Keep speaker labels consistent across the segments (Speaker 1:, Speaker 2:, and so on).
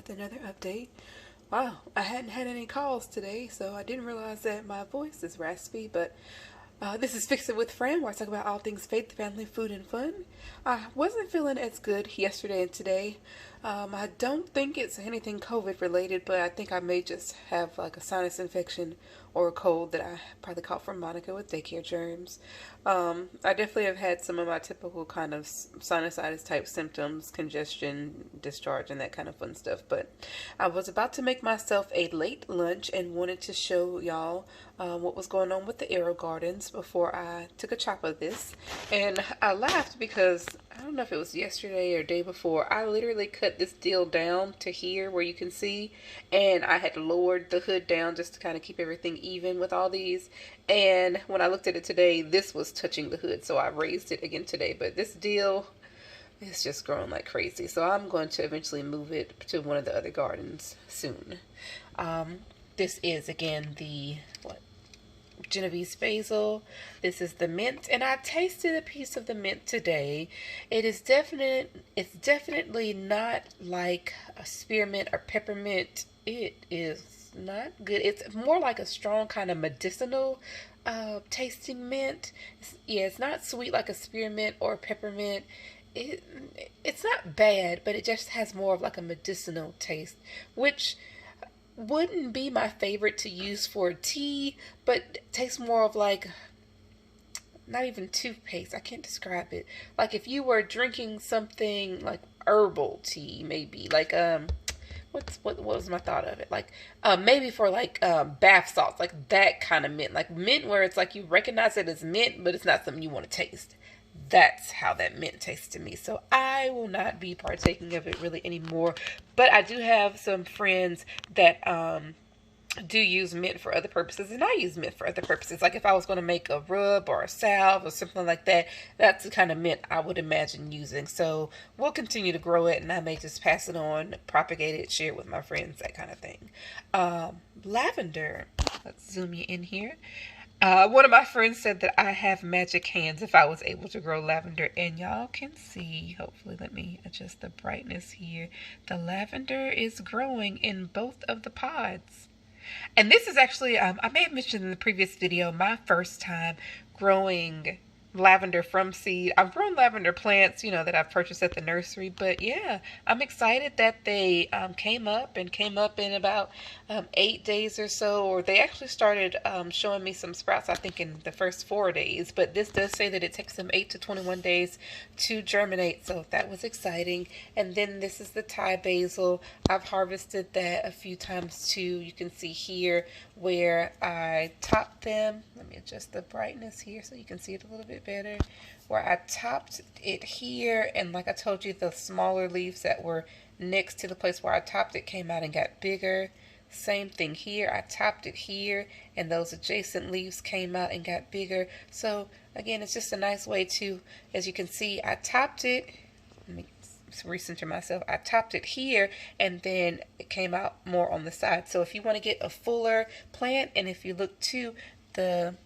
Speaker 1: with another update. Wow, I hadn't had any calls today, so I didn't realize that my voice is raspy, but this is Fix It with Fran, where I talk about all things faith, family, food, and fun. I wasn't feeling as good yesterday and today. I don't think it's anything COVID related, but I think I may just have like a sinus infection or a cold that I probably caught from Monica with daycare germs. I definitely have had some of my typical kind of sinusitis type symptoms, congestion, discharge, and that kind of fun stuff. But I was about to make myself a late lunch and wanted to show y'all what was going on with the AeroGardens before I took a chop of this. And I laughed because I don't know if it was yesterday or day before, I literally cut this deal down to here where you can see, and I had lowered the hood down just to kind of keep everything even with all these. And when I looked at it today, this was touching the hood, so I raised it again today. But this deal is just growing like crazy, so I'm going to eventually move it to one of the other gardens soon. This is again the Genovese basil. This is the mint, and I tasted a piece of the mint today. It's definitely not like a spearmint or peppermint. It is not good. It's more like a strong kind of medicinal tasting mint. It's not sweet like a spearmint or peppermint. It's not bad, but it just has more of like a medicinal taste, which wouldn't be my favorite to use for tea, but tastes more of like, not even toothpaste, I can't describe it. Like if you were drinking something like herbal tea, maybe like what was my thought of it? Like maybe for like bath salts, like that kind of mint, like mint where it's like you recognize it as mint, but it's not something you want to taste. That's how that mint tastes to me. So I will not be partaking of it really anymore. But I do have some friends that do use mint for other purposes, and I use mint for other purposes. Like if I was going to make a rub or a salve or something like that, that's the kind of mint I would imagine using. So we'll continue to grow it, and I may just pass it on, propagate it, share it with my friends, that kind of thing. Lavender. Let's zoom you in here. One of my friends said that I have magic hands if I was able to grow lavender, and y'all can see, hopefully, let me adjust the brightness here. The lavender is growing in both of the pods. And this is actually, I may have mentioned in the previous video, my first time growing lavender from seed. I've grown lavender plants, that I've purchased at the nursery, but yeah, I'm excited that they came up in about 8 days or so, or they actually started showing me some sprouts, I think, in the first 4 days, but this does say that it takes them 8 to 21 days to germinate, so that was exciting. And then this is the Thai basil. I've harvested that a few times too. You can see here where I topped them. Let me adjust the brightness here so you can see it a little bit better. Where I topped it here, and like I told you, the smaller leaves that were next to the place where I topped it came out and got bigger. Same thing here. I topped it here, and those adjacent leaves came out and got bigger. So again, it's just a nice way to, as you can see, I topped it. Let me recenter myself. I topped it here, and then it came out more on the side. So if you want to get a fuller plant, and if you look to the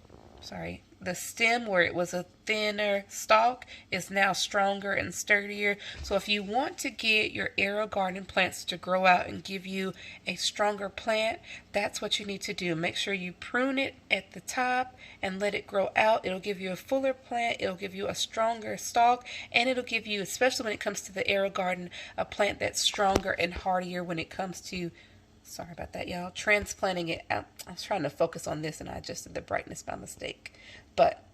Speaker 1: stem where it was a thinner stalk is now stronger and sturdier. So if you want to get your AeroGarden plants to grow out and give you a stronger plant, that's what you need to do. Make sure you prune it at the top and let it grow out. It'll give you a fuller plant, it'll give you a stronger stalk, and it'll give you, especially when it comes to the AeroGarden, a plant that's stronger and hardier when it comes to, sorry about that, y'all, transplanting it out. I was trying to focus on this and I adjusted the brightness by mistake. But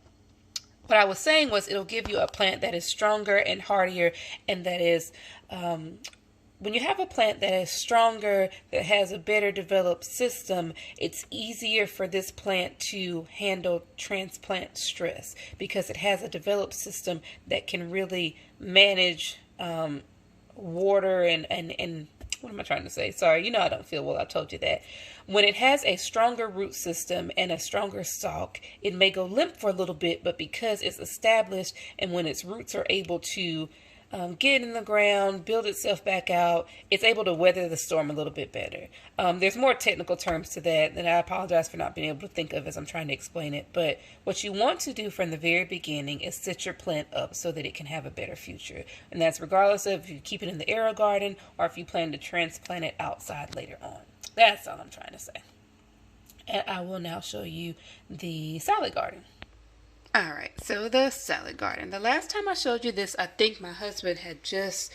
Speaker 1: what I was saying was it'll give you a plant that is stronger and hardier, and that is, when you have a plant that is stronger, that has a better developed system, it's easier for this plant to handle transplant stress because it has a developed system that can really manage water and what am I trying to say? Sorry, I don't feel well. I told you that. When it has a stronger root system and a stronger stalk, it may go limp for a little bit, but because it's established and when its roots are able to get in the ground, build itself back out. It's able to weather the storm a little bit better. There's more technical terms to that that I apologize for not being able to think of as I'm trying to explain it. But what you want to do from the very beginning is set your plant up so that it can have a better future. And that's regardless of if you keep it in the AeroGarden or if you plan to transplant it outside later on. That's all I'm trying to say. And I will now show you the salad garden. Alright, so the salad garden. The last time I showed you this, I think my husband had just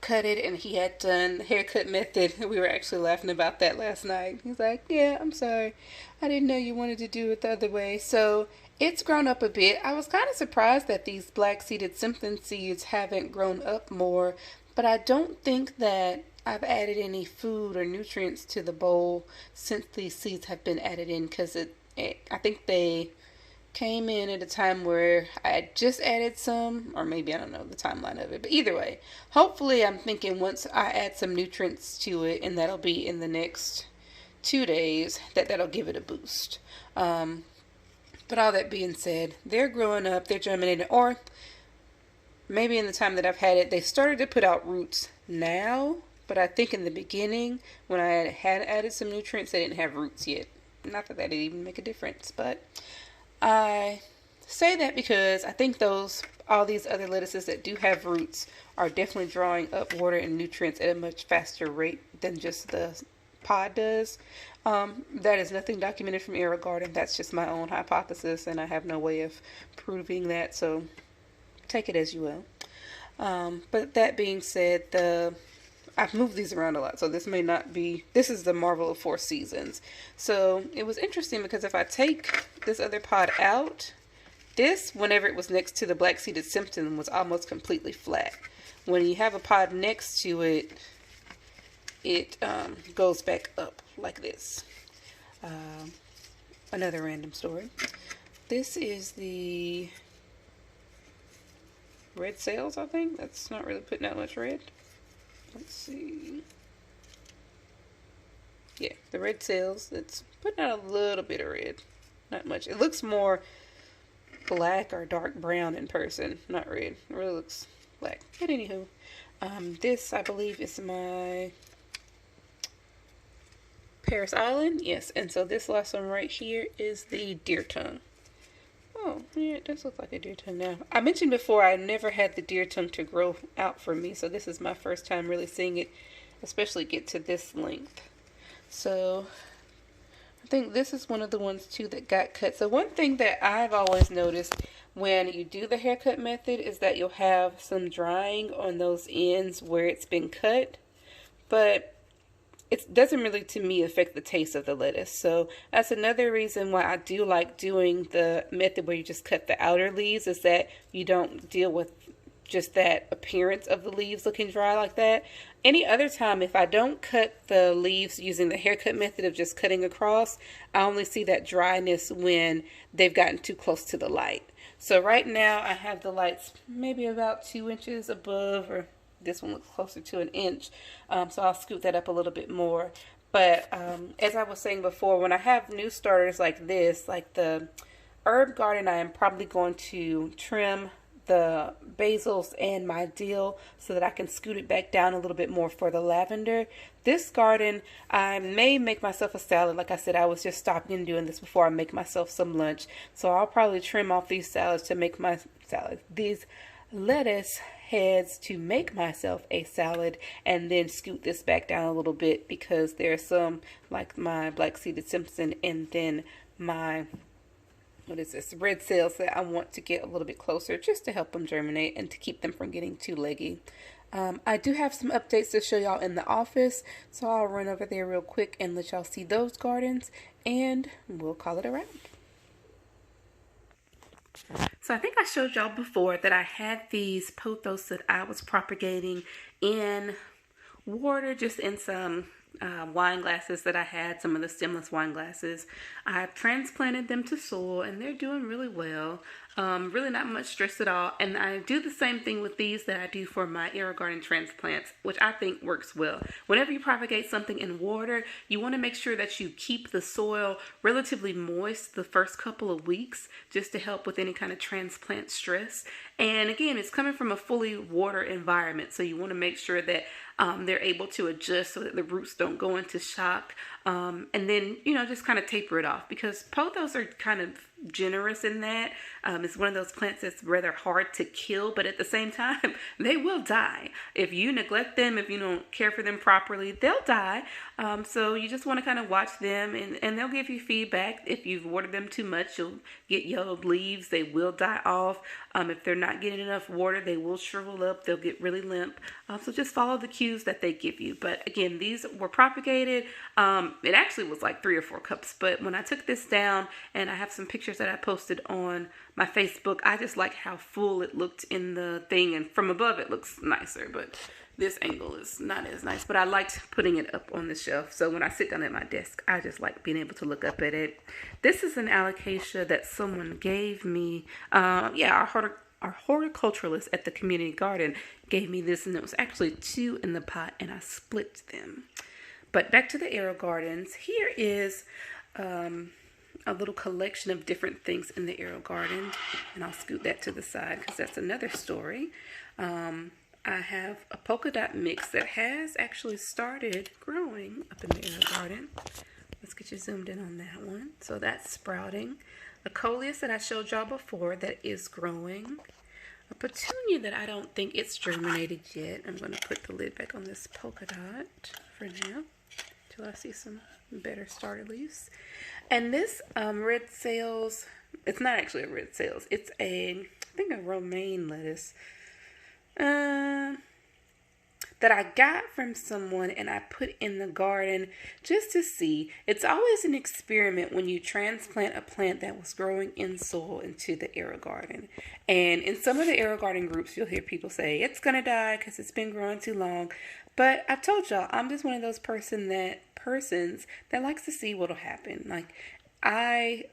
Speaker 1: cut it and he had done the haircut method. We were actually laughing about that last night. He's like, yeah, I'm sorry. I didn't know you wanted to do it the other way. So it's grown up a bit. I was kind of surprised that these black-seeded Simpson seeds haven't grown up more, but I don't think that I've added any food or nutrients to the bowl since these seeds have been added in, because I think they came in at a time where I had just added some, or maybe I don't know the timeline of it, but either way, hopefully I'm thinking once I add some nutrients to it, and that'll be in the next 2 days, that'll give it a boost. But all that being said, they're growing up, they're germinating, or maybe in the time that I've had it, they started to put out roots now, but I think in the beginning, when I had added some nutrients, they didn't have roots yet. Not that that'd even make a difference, but I say that because I think all these other lettuces that do have roots are definitely drawing up water and nutrients at a much faster rate than just the pod does. That is nothing documented from AeroGarden. That's just my own hypothesis, and I have no way of proving that, so take it as you will. But that being said, I've moved these around a lot, so this is the Marvel of Four Seasons. So it was interesting because if I take this other pod out, whenever it was next to the black-seeded Simpson, was almost completely flat. When you have a pod next to it, it goes back up like this. Another random story. This is the red sails, I think. That's not really putting out much red. Let's see. Yeah, the red sails. It's putting out a little bit of red. Not much. It looks more black or dark brown in person. Not red. It really looks black. But anywho, this I believe is my Paris Island. Yes, and so this last one right here is the deer tongue. Oh, yeah, it does look like a deer tongue now. I mentioned before I never had the deer tongue to grow out for me, so this is my first time really seeing it, especially get to this length. So I think this is one of the ones too that got cut. So one thing that I've always noticed when you do the haircut method is that you'll have some drying on those ends where it's been cut, but it doesn't really, to me, affect the taste of the lettuce. So that's another reason why I do like doing the method where you just cut the outer leaves, is that you don't deal with just that appearance of the leaves looking dry like that. Any other time, if I don't cut the leaves using the haircut method of just cutting across, I only see that dryness when they've gotten too close to the light. So right now I have the lights maybe about 2 inches above, or this one looks closer to an inch, so I'll scoot that up a little bit more. But as I was saying before, when I have new starters like this, like the herb garden, I am probably going to trim the basils and my dill so that I can scoot it back down a little bit more for the lavender. This garden, I may make myself a salad. Like I said, I was just stopping and doing this before I make myself some lunch. So I'll probably trim off these salads to make my salad. These lettuce heads to make myself a salad, and then scoot this back down a little bit because there's some, like my black-seeded Simpson and then my red sails, that I want to get a little bit closer just to help them germinate and to keep them from getting too leggy. I do have some updates to show y'all in the office, so I'll run over there real quick and let y'all see those gardens, and we'll call it a wrap. So I think I showed y'all before that I had these pothos that I was propagating in water, just in some wine glasses that I had, some of the stemless wine glasses. I've transplanted them to soil and they're doing really well. Really not much stress at all. And I do the same thing with these that I do for my AeroGarden transplants, which I think works well. Whenever you propagate something in water, you want to make sure that you keep the soil relatively moist the first couple of weeks just to help with any kind of transplant stress. And again, it's coming from a fully water environment, so you want to make sure that they're able to adjust so that the roots don't go into shock. And then, just kind of taper it off, because pothos are kind of generous in that. It's one of those plants that's rather hard to kill, but at the same time, they will die. If you neglect them, if you don't care for them properly, they'll die. So you just want to kind of watch them, and they'll give you feedback. If you've watered them too much, you'll get yellowed leaves. They will die off. If they're not getting enough water, they will shrivel up. They'll get really limp. So just follow the cues that they give you. But again, these were propagated. It actually was like 3 or 4 cups. But when I took this down, and I have some pictures that I posted on my Facebook, I just like how full it looked in the thing. And from above, it looks nicer. But this angle is not as nice. But I liked putting it up on the shelf. So when I sit down at my desk, I just like being able to look up at it. This is an alocasia that someone gave me. Our horticulturalist at the community garden gave me this, and there was actually 2 in the pot, and I split them. But back to the AeroGardens. Here is a little collection of different things in the AeroGarden, and I'll scoot that to the side because that's another story. I have a polka dot mix that has actually started growing up in the AeroGarden. Let's get you zoomed in on that one. So that's sprouting. A coleus that I showed y'all before that is growing. A petunia that I don't think it's germinated yet. I'm going to put the lid back on this polka dot for now till I see some better starter leaves. And this red sales, it's not actually a red sales. It's I think a romaine lettuce that I got from someone, and I put in the garden just to see. It's always an experiment when you transplant a plant that was growing in soil into the AeroGarden. And in some of the AeroGarden groups, you'll hear people say it's gonna die because it's been growing too long. But I told y'all, I'm just one of those persons that likes to see what'll happen. Like, I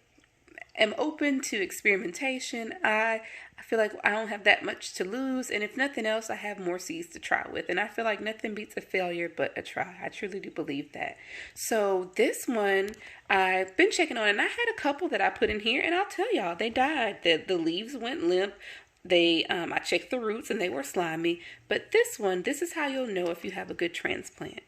Speaker 1: am open to experimentation. I feel like I don't have that much to lose, and if nothing else, I have more seeds to try with. And I feel like nothing beats a failure but a try. I truly do believe that. So this one I've been checking on, and I had a couple that I put in here, and I'll tell y'all, they died. The leaves went limp. I checked the roots and they were slimy. But this one, this is how you'll know if you have a good transplant.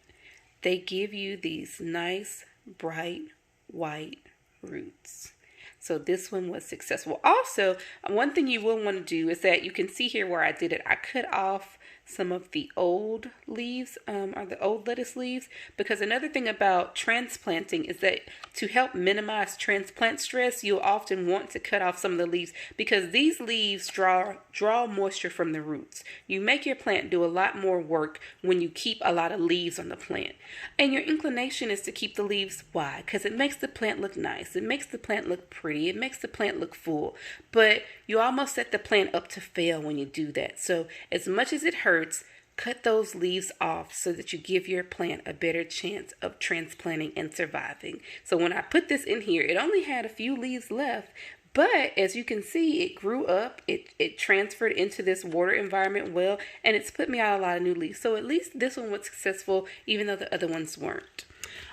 Speaker 1: They give you these nice, bright, white roots. So this one was successful. Also, one thing you will want to do is that you can see here where I did it. I cut off some of the old leaves, or the old lettuce leaves, because another thing about transplanting is that to help minimize transplant stress, you'll often want to cut off some of the leaves, because these leaves draw moisture from the roots. You make your plant do a lot more work when you keep a lot of leaves on the plant. And your inclination is to keep the leaves. Why? Because it makes the plant look nice. It makes the plant look pretty. It makes the plant look full. But you almost set the plant up to fail when you do that. So as much as it hurts, cut those leaves off so that you give your plant a better chance of transplanting and surviving. So when I put this in here, it only had a few leaves left, but as you can see, it grew up, it transferred into this water environment well, and it's put me out a lot of new leaves. So at least this one was successful, even though the other ones weren't.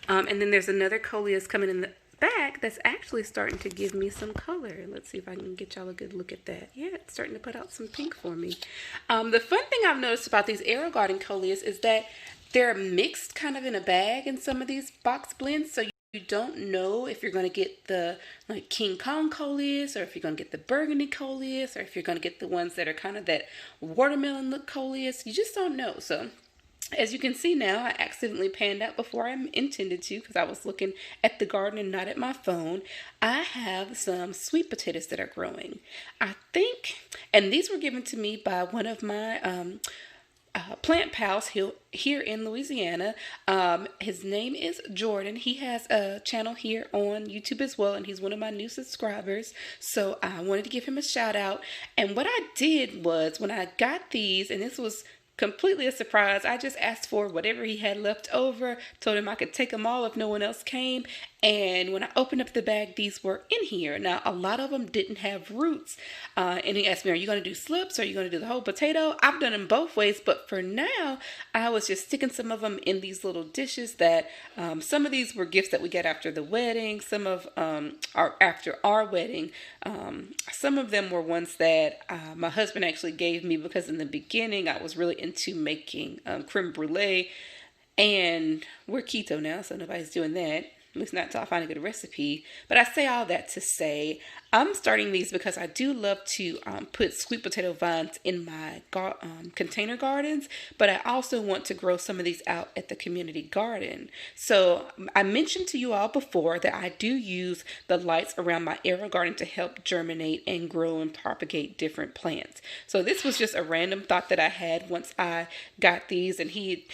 Speaker 1: And then there's another coleus coming in the back that's actually starting to give me some color. Let's see if I can get y'all a good look at that. Yeah, it's starting to put out some pink for me. The fun thing I've noticed about these AeroGarden coleus is that they're mixed kind of in a bag in some of these box blends, so you don't know if you're going to get the like King Kong coleus, or if you're going to get the burgundy coleus, or if you're going to get the ones that are kind of that watermelon look coleus. You just don't know. So as you can see now, I accidentally panned out before I intended to because I was looking at the garden and not at my phone. I have some sweet potatoes that are growing. I think, and these were given to me by one of my plant pals here in Louisiana. His name is Jordan. He has a channel here on YouTube as well, and he's one of my new subscribers. So I wanted to give him a shout out. And what I did was when I got these, and this was completely a surprise. I just asked for whatever he had left over, told him I could take them all if no one else came. And when I opened up the bag, these were in here. Now, a lot of them didn't have roots. And he asked me, are you going to do slips or are you going to do the whole potato? I've done them both ways, but for now, I was just sticking some of them in these little dishes that some of these were gifts that we got after the wedding. Some of are after our wedding. Some of them were ones that my husband actually gave me because in the beginning, I was really into making creme brulee. And we're keto now, so nobody's doing that. At least not until I find a good recipe. But I say all that to say, I'm starting these because I do love to put sweet potato vines in my container gardens. But I also want to grow some of these out at the community garden. So I mentioned to you all before that I do use the lights around my AeroGarden to help germinate and grow and propagate different plants. So this was just a random thought that I had once I got these, and he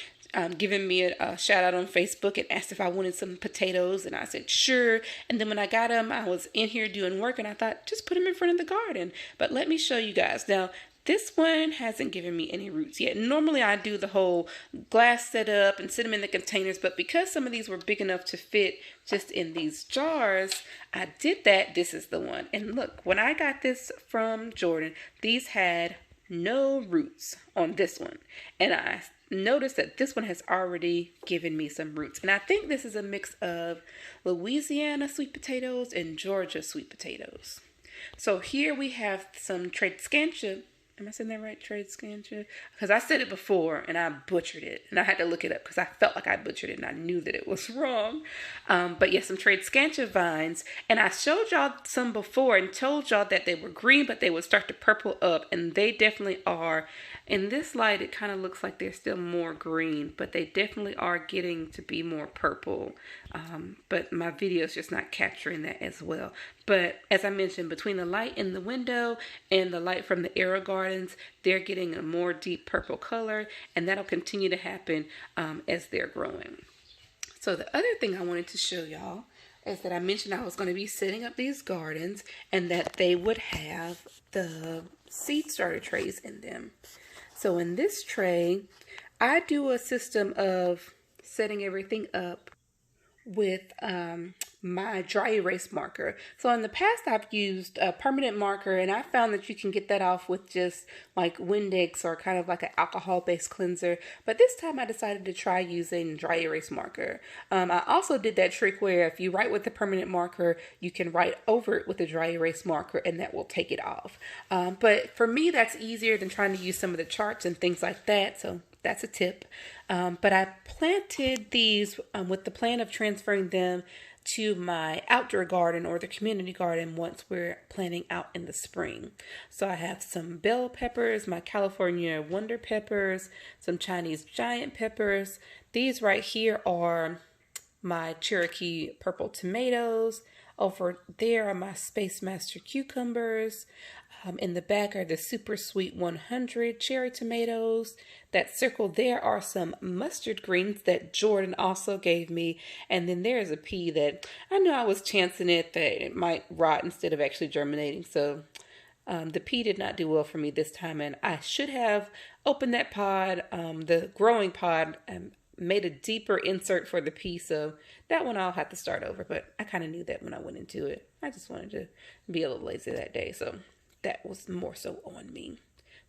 Speaker 1: giving me a shout out on Facebook and asked if I wanted some potatoes, and I said sure. And then when I got them, I was in here doing work and I thought just put them in front of the garden. But let me show you guys. Now this one hasn't given me any roots yet. Normally I do the whole glass setup and sit them in the containers, but because some of these were big enough to fit just in these jars, I did that. This is the one. And look, when I got this from Jordan, these had no roots on this one. And I notice that this one has already given me some roots. And I think this is a mix of Louisiana sweet potatoes and Georgia sweet potatoes. So here we have some Tradescantia. Am I saying that right? Tradescantia? Because I said it before and I butchered it. And I had to look it up because I felt like I butchered it and I knew that it was wrong. But yes, some Tradescantia vines. And I showed y'all some before and told y'all that they were green, but they would start to purple up. And they definitely are. In this light, it kind of looks like they're still more green, but they definitely are getting to be more purple. But my video is just not capturing that as well. But as I mentioned, between the light in the window and the light from the AeroGardens, they're getting a more deep purple color, and that'll continue to happen as they're growing. So the other thing I wanted to show y'all is that I mentioned I was going to be setting up these gardens and that they would have the seed starter trays in them. So in this tray, I do a system of setting everything up with my dry erase marker. So in the past, I've used a permanent marker, and I found that you can get that off with just like Windex or kind of like an alcohol-based cleanser. But this time I decided to try using dry erase marker. I also did that trick where if you write with the permanent marker, you can write over it with a dry erase marker, and that will take it off. But for me, that's easier than trying to use some of the charts and things like that. So that's a tip. But I planted these with the plan of transferring them to my outdoor garden or the community garden once we're planting out in the spring. So I have some bell peppers, my California wonder peppers, some Chinese giant peppers. These right here are my Cherokee purple tomatoes. Over there are my Space Master cucumbers. In the back are the Super Sweet 100 cherry tomatoes. That circle there are some mustard greens that Jordan also gave me. And then there's a pea that I knew I was chancing it that it might rot instead of actually germinating. So the pea did not do well for me this time. And I should have opened that pod, the growing pod, and made a deeper insert for the pea. So that one I'll have to start over. But I kind of knew that when I went into it. I just wanted to be a little lazy that day. So that was more so on me.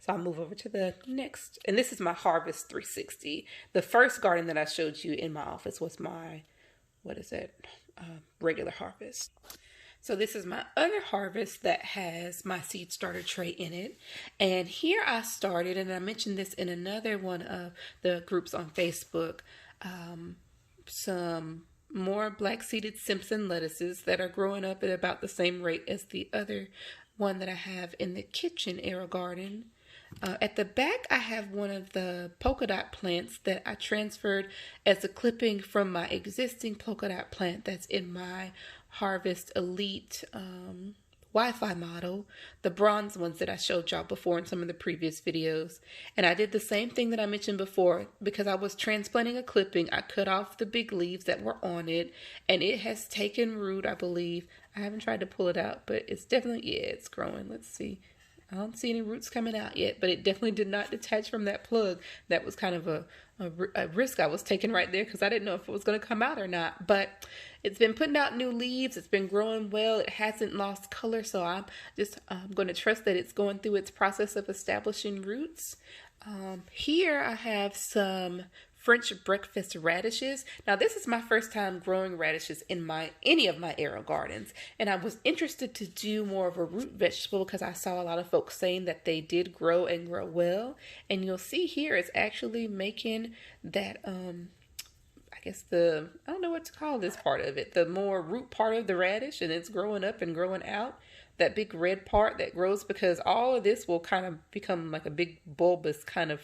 Speaker 1: So I'll move over to the next. And this is my Harvest 360. The first garden that I showed you in my office was my, regular harvest. So this is my other harvest that has my seed starter tray in it. And here I started, and I mentioned this in another one of the groups on Facebook, some more black-seeded Simpson lettuces that are growing up at about the same rate as the other one that I have in the kitchen AeroGarden. At the back, I have one of the polka dot plants that I transferred as a clipping from my existing polka dot plant that's in my Harvest Elite Wi-Fi model, the bronze ones that I showed y'all before in some of the previous videos. And I did the same thing that I mentioned before because I was transplanting a clipping. I cut off the big leaves that were on it, and it has taken root, I believe. I haven't tried to pull it out, but it's definitely, yeah, it's growing. Let's see. I don't see any roots coming out yet, but it definitely did not detach from that plug. That was kind of a risk I was taking right there because I didn't know if it was going to come out or not. But it's been putting out new leaves. It's been growing well. It hasn't lost color, so I'm going to trust that it's going through its process of establishing roots. Here I have some French breakfast radishes. Now this is my first time growing radishes in any of my AeroGardens, and I was interested to do more of a root vegetable because I saw a lot of folks saying that they did grow and grow well. And you'll see here it's actually making that I guess I don't know what to call this part of it, the more root part of the radish, and it's growing up and growing out. That big red part that grows, because all of this will kind of become like a big bulbous kind of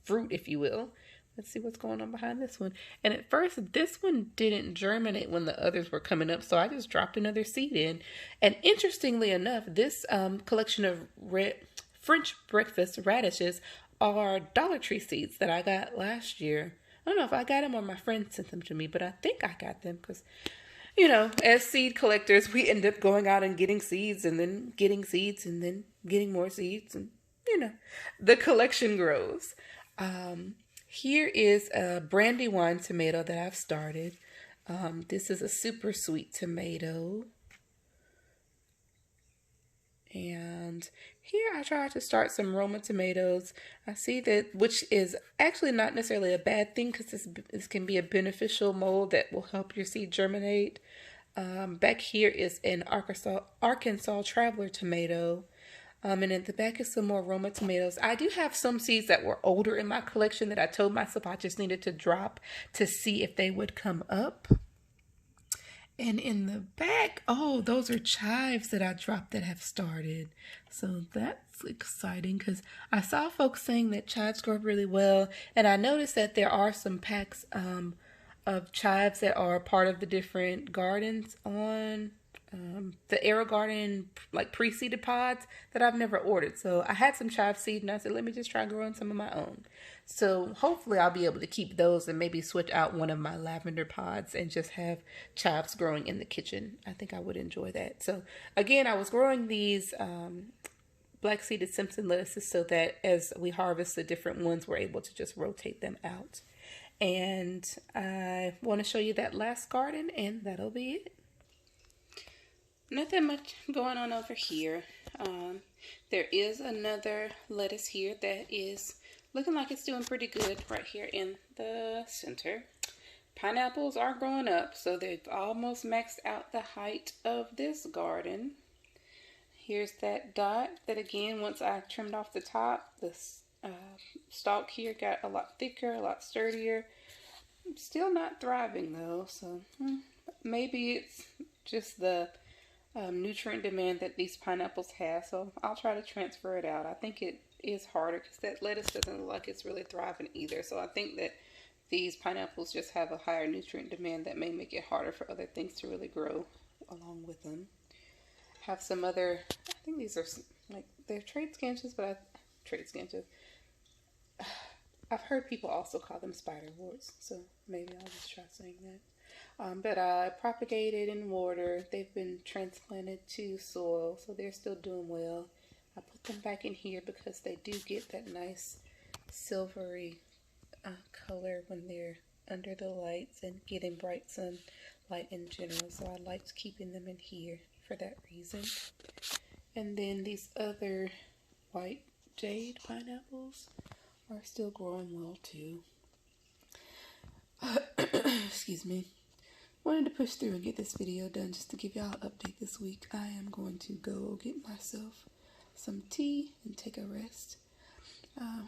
Speaker 1: fruit, if you will. Let's see what's going on behind this one. And at first, this one didn't germinate when the others were coming up, so I just dropped another seed in. And interestingly enough, this collection of French breakfast radishes are Dollar Tree seeds that I got last year. I don't know if I got them or my friend sent them to me, but I think I got them because, you know, as seed collectors, we end up going out and getting seeds and then getting seeds and then getting more seeds. And, you know, the collection grows. Here is a brandywine tomato that I've started. This is a super sweet tomato. And here I tried to start some Roma tomatoes. I see that, which is actually not necessarily a bad thing because this can be a beneficial mold that will help your seed germinate. Back here is an Arkansas Traveler tomato. And at the back is some more Roma tomatoes. I do have some seeds that were older in my collection that I told myself I just needed to drop to see if they would come up. And in the back, oh, those are chives that I dropped that have started. So that's exciting because I saw folks saying that chives grow really well. And I noticed that there are some packs of chives that are part of the different gardens on the AeroGarden like pre-seeded pods that I've never ordered. So I had some chive seed and I said, let me just try growing some of my own. So hopefully I'll be able to keep those and maybe switch out one of my lavender pods and just have chives growing in the kitchen. I think I would enjoy that. So again, I was growing these black seeded Simpson lettuces so that as we harvest the different ones, we're able to just rotate them out. And I want to show you that last garden, and that'll be it. Nothing much going on over here. There is another lettuce here that is looking like it's doing pretty good right here in the center. Pineapples are growing up, so they've almost maxed out the height of this garden. Here's that dot that, again, once I trimmed off the top, this stalk here got a lot thicker, a lot sturdier. Still not thriving though, so maybe it's just the nutrient demand that these pineapples have, so I'll try to transfer it out. I think it is harder because that lettuce doesn't look like it's really thriving either, so I think that these pineapples just have a higher nutrient demand that may make it harder for other things to really grow along with them. Have some other, I think these are like, they're Tradescantias, but Tradescantia. I've heard people also call them spiderworts, so maybe I'll just try saying that. But I propagated in water. They've been transplanted to soil, so they're still doing well. I put them back in here because they do get that nice silvery color when they're under the lights and getting bright sunlight in general. So I liked keeping them in here for that reason. And then these other white jade pineapples are still growing well too. Excuse me. Wanted to push through and get this video done just to give y'all an update this week. I am going to go get myself some tea and take a rest.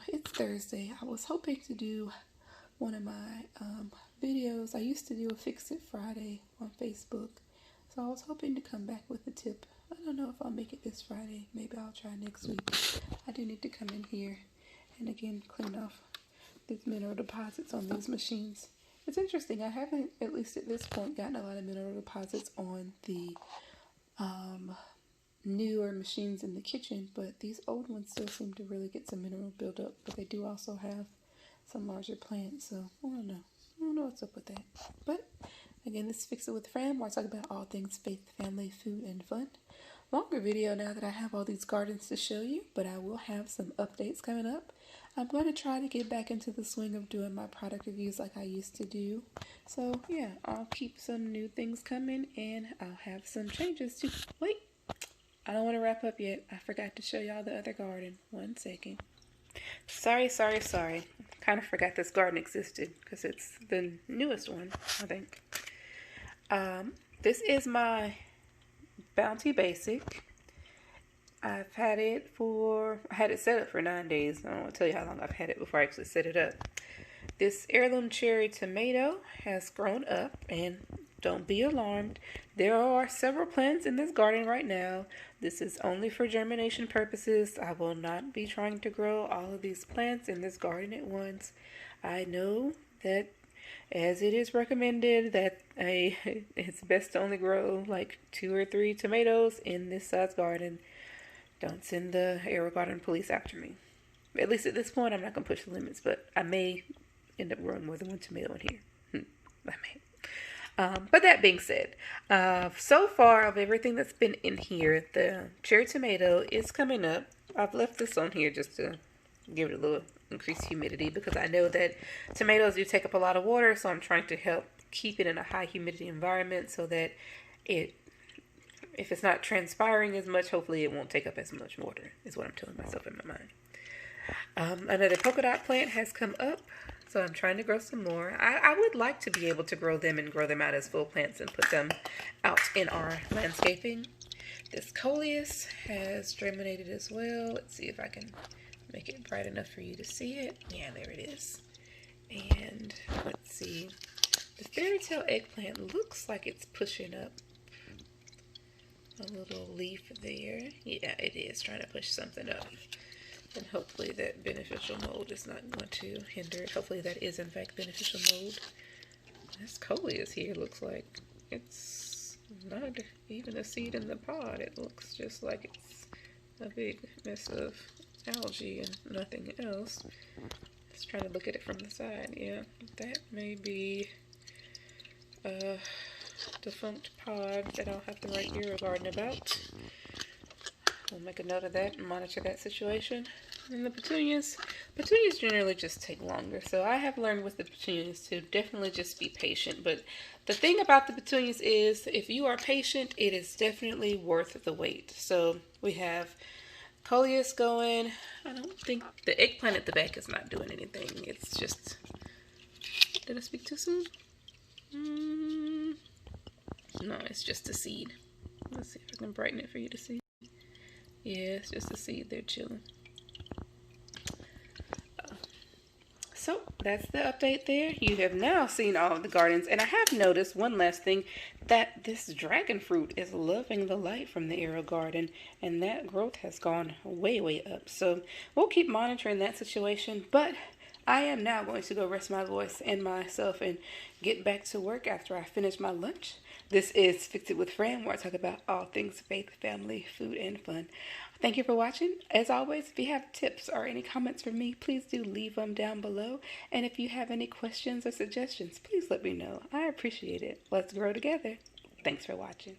Speaker 1: It's Thursday. I was hoping to do one of my videos. I used to do a Fix It Friday on Facebook. So I was hoping to come back with a tip. I don't know if I'll make it this Friday. Maybe I'll try next week. I do need to come in here and again clean off these mineral deposits on these machines. It's interesting. I haven't, at least at this point, gotten a lot of mineral deposits on the newer machines in the kitchen, but these old ones still seem to really get some mineral buildup. But they do also have some larger plants, so I don't know. I don't know what's up with that. But again, this is Fix It with Fran, where I talk about all things faith, family, food, and fun. longer video now that I have all these gardens to show you, but I will have some updates coming up. I'm going to try to get back into the swing of doing my product reviews like I used to do. So yeah, I'll keep some new things coming, and I'll have some changes too. Wait, I don't want to wrap up yet. I forgot to show y'all the other garden. One second. Sorry. Kind of forgot this garden existed because it's the newest one, I think. This is my Bounty Basic. I had it set up for 9 days. I don't want to tell you how long I've had it before I actually set it up. This heirloom cherry tomato has grown up, and don't be alarmed. There are several plants in this garden right now. This is only for germination purposes. I will not be trying to grow all of these plants in this garden at once. I know that as it is recommended that it's best to only grow like 2 or 3 tomatoes in this size garden. Don't send the AeroGarden police after me. At least at this point, I'm not going to push the limits, but I may end up growing more than 1 tomato in here. I may. But that being said, so far of everything that's been in here, the cherry tomato is coming up. I've left this on here just to give it a little increased humidity because I know that tomatoes do take up a lot of water, so I'm trying to help keep it in a high humidity environment so that if it's not transpiring as much, hopefully it won't take up as much water, is what I'm telling myself in my mind. Another polka dot plant has come up, so I'm trying to grow some more. I would like to be able to grow them and grow them out as full plants and put them out in our landscaping. This coleus has germinated as well. Let's see if I can make it bright enough for you to see it. Yeah, there it is. And let's see. The fairy tale eggplant looks like it's pushing up a little leaf there. Yeah, it is trying to push something up. And hopefully that beneficial mold is not going to hinder it. Hopefully that is in fact beneficial mold. This coleus here looks like it's not even a seed in the pod. It looks just like it's a big mess of algae and nothing else. Let's try to look at it from the side. Yeah, that may be a defunct pod that I'll have to write AeroGarden about. We'll make a note of that and monitor that situation. And the petunias generally just take longer. So I have learned with the petunias to definitely just be patient. But the thing about the petunias is if you are patient, it is definitely worth the wait. So we have coleus going. I don't think the eggplant at the back is not doing anything. It's just, did I speak too soon? No, it's just a seed. Let's see if I can brighten it for you to see. Yeah, it's just a seed. They're chilling. So that's the update there. You have now seen all of the gardens, and I have noticed one last thing, that this dragon fruit is loving the light from the AeroGarden, and that growth has gone way up. So we'll keep monitoring that situation, but I am now going to go rest my voice and myself and get back to work after I finish my lunch. This is Fix It with Fran, where I talk about all things faith, family, food, and fun. Thank you for watching. As always, if you have tips or any comments for me, please do leave them down below. And if you have any questions or suggestions, please let me know. I appreciate it. Let's grow together. Thanks for watching.